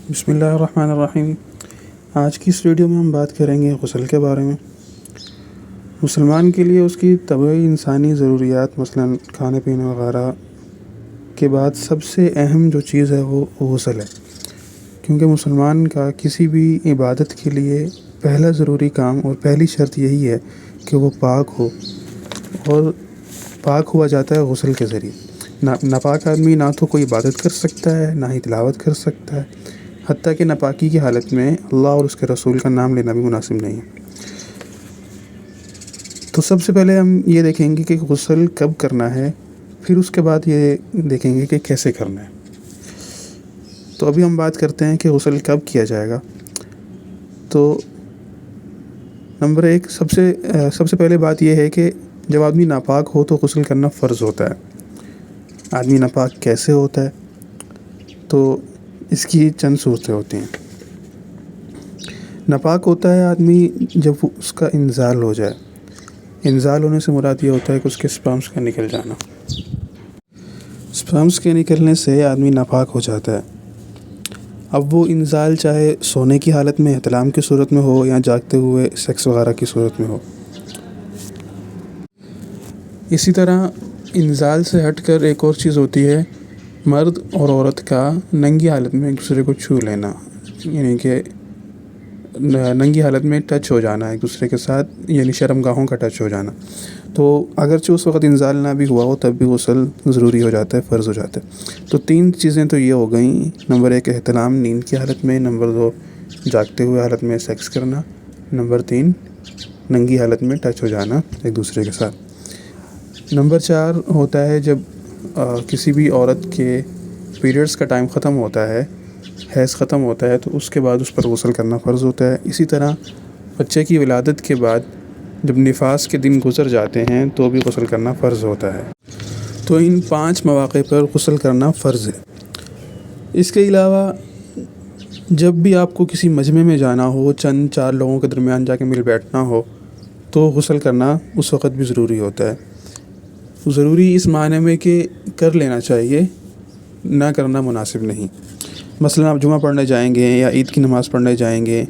بسم اللہ الرحمن الرحیم۔ آج کی اس ویڈیو میں ہم بات کریں گے غسل کے بارے میں۔ مسلمان کے لیے اس کی طبعی انسانی ضروریات مثلاً کھانے پینے وغیرہ کے بعد سب سے اہم جو چیز ہے وہ غسل ہے، کیونکہ مسلمان کا کسی بھی عبادت کے لیے پہلا ضروری کام اور پہلی شرط یہی ہے کہ وہ پاک ہو، اور پاک ہوا جاتا ہے غسل کے ذریعے۔ ناپاک آدمی نہ تو کوئی عبادت کر سکتا ہے، نہ ہی تلاوت کر سکتا ہے، حتیٰ کہ ناپاکی کی حالت میں اللہ اور اس کے رسول کا نام لینا بھی مناسب نہیں ہے۔ تو سب سے پہلے ہم یہ دیکھیں گے کہ غسل کب کرنا ہے، پھر اس کے بعد یہ دیکھیں گے کہ کیسے کرنا ہے۔ تو ابھی ہم بات کرتے ہیں کہ غسل کب کیا جائے گا۔ تو نمبر ایک، سب سے پہلے بات یہ ہے کہ جب آدمی ناپاک ہو تو غسل کرنا فرض ہوتا ہے۔ آدمی ناپاک کیسے ہوتا ہے؟ تو اس کی چند صورتیں ہوتی ہیں۔ ناپاک ہوتا ہے آدمی جب اس کا انزال ہو جائے۔ انزال ہونے سے مراد یہ ہوتا ہے کہ اس کے سپرمز کا نکل جانا۔ سپرمز کے نکلنے سے آدمی ناپاک ہو جاتا ہے۔ اب وہ انزال چاہے سونے کی حالت میں احتلام کی صورت میں ہو یا جاگتے ہوئے سیکس وغیرہ کی صورت میں ہو۔ اسی طرح انزال سے ہٹ کر ایک اور چیز ہوتی ہے، مرد اور عورت کا ننگی حالت میں ایک دوسرے کو چھو لینا، یعنی کہ ننگی حالت میں ٹچ ہو جانا ایک دوسرے کے ساتھ، یعنی شرمگاہوں کا ٹچ ہو جانا۔ تو اگرچہ اس وقت انزال نہ بھی ہوا ہو تب بھی غسل ضروری ہو جاتا ہے، فرض ہو جاتا ہے۔ تو تین چیزیں تو یہ ہو گئیں۔ نمبر ایک، احتلام نیند کی حالت میں۔ نمبر دو، جاگتے ہوئے حالت میں سیکس کرنا۔ نمبر تین، ننگی حالت میں ٹچ ہو جانا ایک دوسرے کے ساتھ۔ نمبر چار ہوتا ہے جب کسی بھی عورت کے پیریڈز کا ٹائم ختم ہوتا ہے، حیض ختم ہوتا ہے، تو اس کے بعد اس پر غسل کرنا فرض ہوتا ہے۔ اسی طرح بچے کی ولادت کے بعد جب نفاس کے دن گزر جاتے ہیں تو بھی غسل کرنا فرض ہوتا ہے۔ تو ان 5 مواقع پر غسل کرنا فرض ہے۔ اس کے علاوہ جب بھی آپ کو کسی مجمع میں جانا ہو، چند 4 لوگوں کے درمیان جا کے مل بیٹھنا ہو، تو غسل کرنا اس وقت بھی ضروری ہوتا ہے۔ ضروری اس معنی میں کہ کر لینا چاہیے، نہ کرنا مناسب نہیں۔ مثلا آپ جمعہ پڑھنے جائیں گے یا عید کی نماز پڑھنے جائیں گے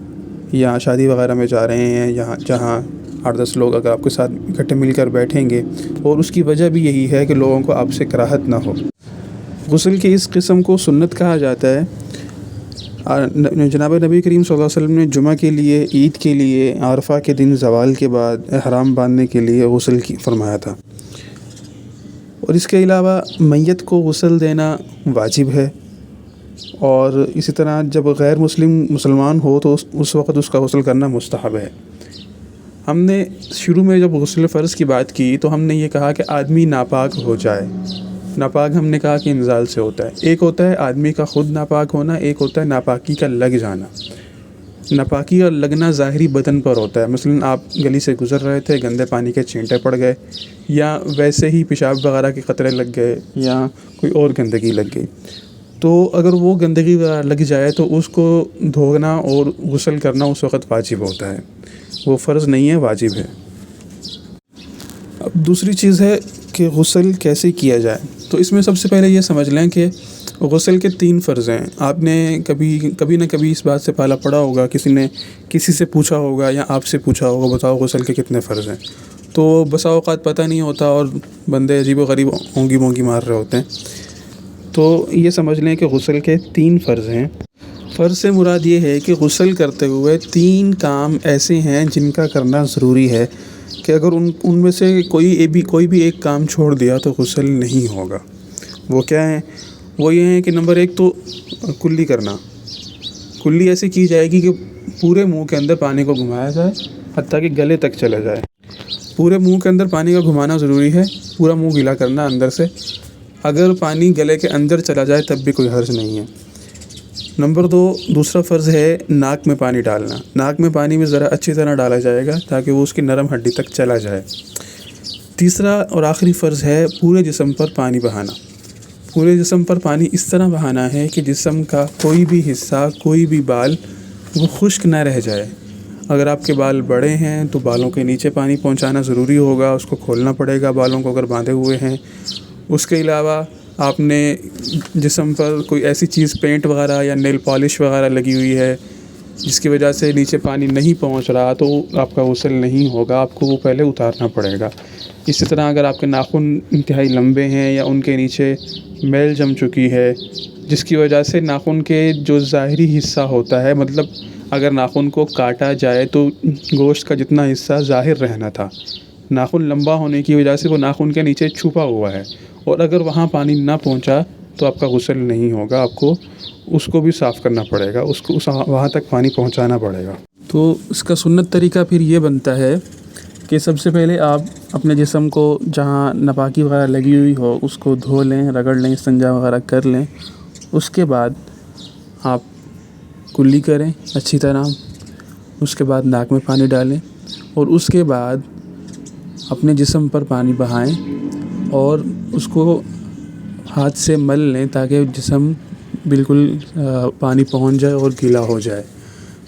یا شادی وغیرہ میں جا رہے ہیں، جہاں 8-10 لوگ اگر آپ کے ساتھ اکٹھے مل کر بیٹھیں گے، اور اس کی وجہ بھی یہی ہے کہ لوگوں کو آپ سے کراہت نہ ہو۔ غسل کی اس قسم کو سنت کہا جاتا ہے۔ جناب نبی کریم صلی اللہ علیہ وسلم نے جمعہ کے لیے، عید کے لیے، عرفہ کے دن زوال کے بعد احرام باندھنے کے لیے غسل فرمایا تھا۔ اور اس کے علاوہ میت کو غسل دینا واجب ہے، اور اسی طرح جب غیر مسلمان ہو تو اس وقت اس کا غسل کرنا مستحب ہے۔ ہم نے شروع میں جب غسل فرض کی بات کی تو ہم نے یہ کہا کہ آدمی ناپاک ہو جائے۔ ناپاک ہم نے کہا کہ انزال سے ہوتا ہے۔ ایک ہوتا ہے آدمی کا خود ناپاک ہونا، ایک ہوتا ہے ناپاکی کا لگ جانا۔ ناپاکی کا لگنا ظاہری بدن پر ہوتا ہے، مثلا آپ گلی سے گزر رہے تھے، گندے پانی کے چھینٹے پڑ گئے، یا ویسے ہی پیشاب وغیرہ کے قطرے لگ گئے، یا کوئی اور گندگی لگ گئی۔ تو اگر وہ گندگی لگ جائے تو اس کو دھونا اور غسل کرنا اس وقت واجب ہوتا ہے، وہ فرض نہیں ہے، واجب ہے۔ اب دوسری چیز ہے کہ غسل کیسے کیا جائے۔ تو اس میں سب سے پہلے یہ سمجھ لیں کہ غسل کے 3 فرض ہیں۔ آپ نے کبھی نہ کبھی اس بات سے پالا پڑا ہوگا، کسی سے پوچھا ہوگا یا آپ سے پوچھا ہوگا، بتاؤ غسل کے کتنے فرض ہیں؟ تو بسا اوقات پتہ نہیں ہوتا اور بندے عجیب و غریب اونگی مار رہے ہوتے ہیں۔ تو یہ سمجھ لیں کہ غسل کے 3 فرض ہیں۔ فرض سے مراد یہ ہے کہ غسل کرتے ہوئے 3 کام ایسے ہیں جن کا کرنا ضروری ہے کہ اگر ان میں سے کوئی بھی ایک کام چھوڑ دیا تو غسل نہیں ہوگا۔ وہ کیا ہیں؟ وہ یہ ہیں کہ نمبر 1 تو کلی کرنا۔ کلی ایسے کی جائے گی کہ پورے منہ کے اندر پانی کو گھمایا جائے حتیٰ کہ گلے تک چلا جائے۔ پورے منہ کے اندر پانی کا گھمانا ضروری ہے، پورا منہ گیلا کرنا اندر سے۔ اگر پانی گلے کے اندر چلا جائے تب بھی کوئی حرج نہیں ہے۔ نمبر 2، دوسرا فرض ہے ناک میں پانی ڈالنا۔ ناک میں پانی بھی ذرا اچھی طرح ڈالا جائے گا تاکہ وہ اس کی نرم ہڈی تک چلا جائے۔ تیسرا اور آخری فرض ہے پورے جسم پر پانی بہانا۔ پورے جسم پر پانی اس طرح بہانا ہے کہ جسم کا کوئی بھی حصہ، کوئی بھی بال وہ خشک نہ رہ جائے۔ اگر آپ کے بال بڑے ہیں تو بالوں کے نیچے پانی پہنچانا ضروری ہوگا، اس کو کھولنا پڑے گا بالوں کو اگر باندھے ہوئے ہیں۔ اس کے علاوہ آپ نے جسم پر کوئی ایسی چیز پینٹ وغیرہ یا نیل پالش وغیرہ لگی ہوئی ہے جس کی وجہ سے نیچے پانی نہیں پہنچ رہا، تو آپ کا غسل نہیں ہوگا، آپ کو وہ پہلے اتارنا پڑے گا۔ اسی طرح اگر آپ کے ناخن انتہائی لمبے ہیں یا ان کے نیچے میل جم چکی ہے جس کی وجہ سے ناخن کے جو ظاہری حصہ ہوتا ہے، مطلب اگر ناخن کو کاٹا جائے تو گوشت کا جتنا حصہ ظاہر رہنا تھا، ناخن لمبا ہونے کی وجہ سے وہ ناخن کے نیچے چھپا ہوا ہے، اور اگر وہاں پانی نہ پہنچا تو آپ کا غسل نہیں ہوگا، آپ کو اس کو بھی صاف کرنا پڑے گا، اس کو وہاں تک پانی پہنچانا پڑے گا۔ تو اس کا سنت طریقہ پھر یہ بنتا ہے کہ سب سے پہلے آپ اپنے جسم کو جہاں ناپاکی وغیرہ لگی ہوئی ہو اس کو دھو لیں، رگڑ لیں، استنجا وغیرہ کر لیں۔ اس کے بعد آپ کلی کریں اچھی طرح، اس کے بعد ناک میں پانی ڈالیں، اور اس کے بعد اپنے جسم پر پانی بہائیں اور اس کو ہاتھ سے مل لیں تاکہ جسم بالکل پانی پہنچ جائے اور گیلا ہو جائے۔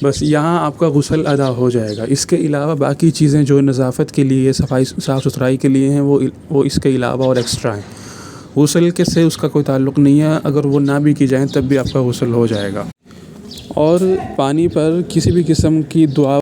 بس یہاں آپ کا غسل ادا ہو جائے گا۔ اس کے علاوہ باقی چیزیں جو نظافت کے لیے، صاف ستھرائی کے لیے ہیں، وہ اس کے علاوہ اور ایکسٹرا ہیں۔ غسل کے سے اس کا کوئی تعلق نہیں ہے، اگر وہ نہ بھی کی جائیں تب بھی آپ کا غسل ہو جائے گا۔ اور پانی پر کسی بھی قسم کی دعا